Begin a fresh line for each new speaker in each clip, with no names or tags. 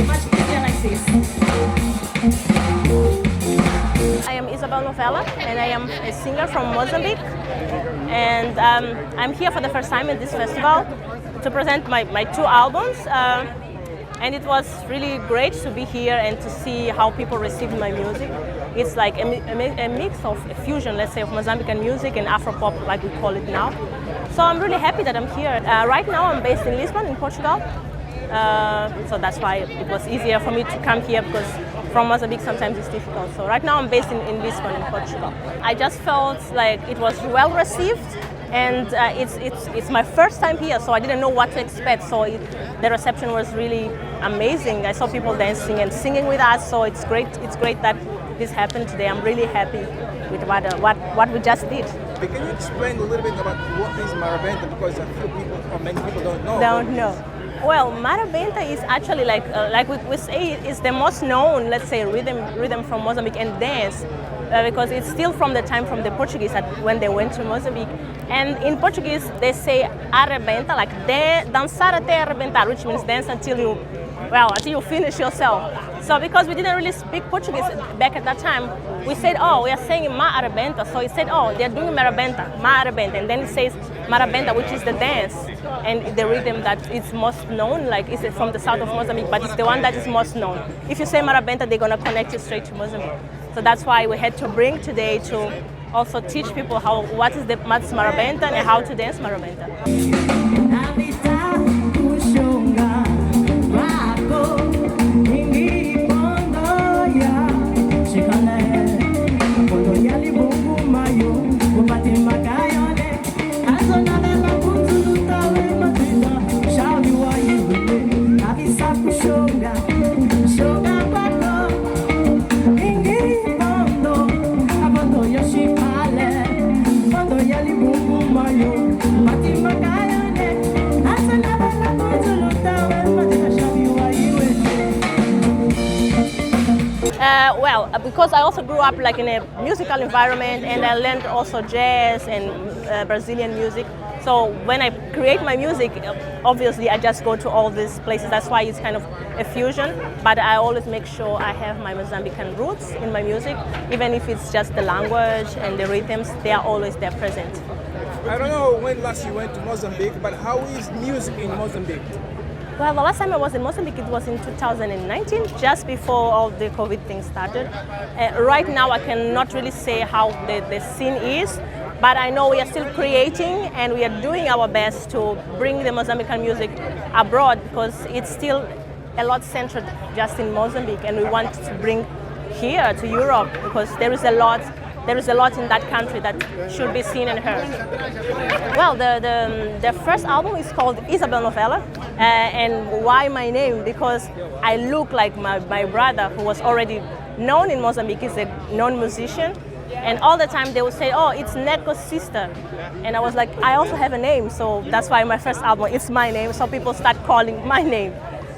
much easier like this.
I am Isabel Novella, and I am a singer from Mozambique. And I'm here for the first time at this festival to present my two albums. And it was really great to be here and to see how people received my music. It's like a mix of a fusion, let's say, of Mozambican music and Afropop, like we call it now. So I'm really happy that I'm here. Right now I'm based in Lisbon, in Portugal. So that's why it was easier for me to come here, because from Mozambique sometimes it's difficult. So right now I'm based in Lisbon, in Portugal. I just felt like it was well received, and it's my first time here, so I didn't know what to expect. So the reception was really amazing. I saw people dancing and singing with us, so it's great. It's great that this happened today. I'm really happy with what we just did.
But can you explain a little bit about what is Marabenta? Because a few people, or many people, don't know.
Don't know. Well, Marabenta is actually like we say, is the most known, let's say, rhythm from Mozambique and dance, because it's still from the time from the Portuguese when they went to Mozambique. And in Portuguese they say arrebenta, like dançar até arrebentar, which means dance until you finish yourself. So because we didn't really speak Portuguese back at that time, we said, oh, we are saying ma arrebenta. So it said, oh, they're doing marabenta, ma arrebenta. And then it says marabenta, which is the dance and the rhythm that is most known, like it's from the south of Mozambique, but it's the one that is most known. If you say marabenta, they're gonna connect you straight to Mozambique. So that's why we had to bring today to also teach people what's marabenta and how to dance marabenta. Well, because I also grew up like in a musical environment, and I learned also jazz and Brazilian music. So when I create my music, obviously I just go to all these places. That's why it's kind of a fusion. But I always make sure I have my Mozambican roots in my music, even if it's just the language and the rhythms. They are always there present.
I don't know when last you went to Mozambique, but how is music in Mozambique?
Well, the last time I was in Mozambique, it was in 2019, just before all the COVID thing started. Right now, I cannot really say how the scene is, but I know we are still creating and we are doing our best to bring the Mozambican music abroad, because it's still a lot centered just in Mozambique, and we want to bring here to Europe, because there is a lot in that country that should be seen and heard. Well, the first album is called Isabel Novella, and why my name? Because I look like my brother, who was already known in Mozambique, is a known musician, and all the time they would say, oh, it's Neco's sister, and I was like, I also have a name, so that's why my first album is my name, so people start calling my name.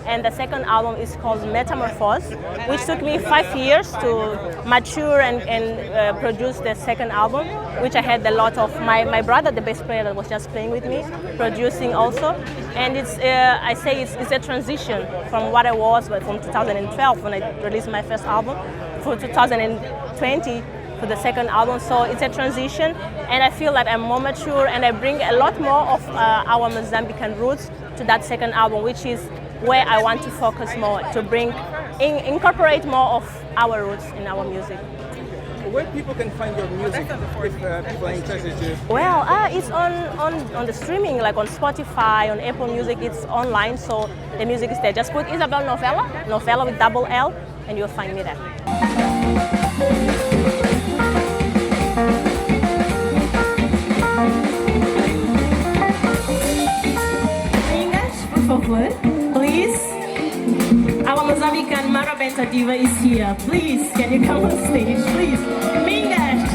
And the second album is called Metamorphose, which took me 5 years to mature and produce the second album, which I had a lot of my brother, the bass player that was just playing with me, producing also. And it's I say it's a transition from what I was, but from 2012 when I released my first album, for 2020 for the second album. So it's a transition, and I feel that I'm more mature, and I bring a lot more of our Mozambican roots to that second album, which is where I want to focus more, to incorporate more of our roots in our music.
Where people can find your music if people are interested to?
Well, it's on the streaming, like on Spotify, on Apple Music. It's online, so the music is there. Just put Isabel Novella, Novella with double L, and you'll find me there.
Por favor, please. Our Mozambican Marabenta diva is here. Please, can you come on stage, please? Mingas.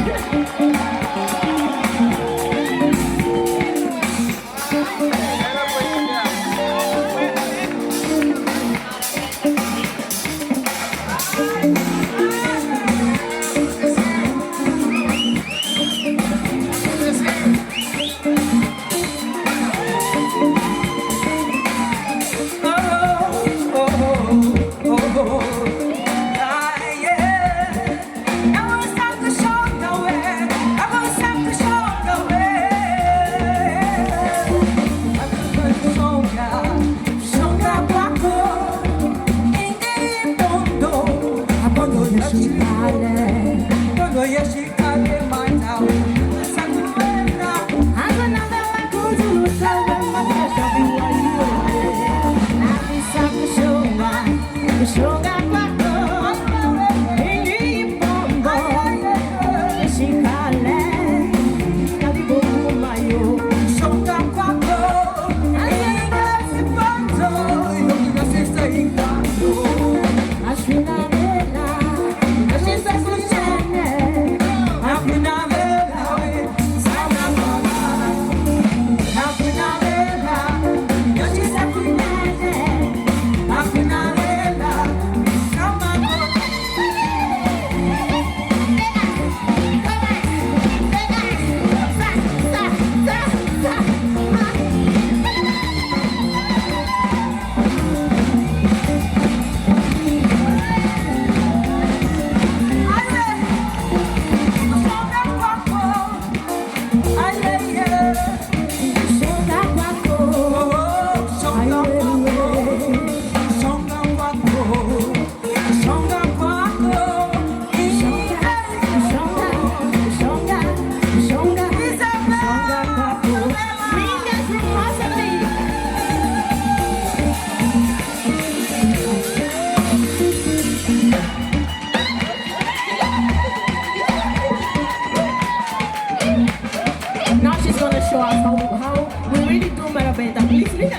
Now she's gonna show us how we really do marabenta. Please, Lina,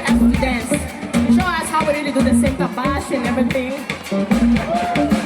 have to dance. Show us how we really do the senta bash and everything.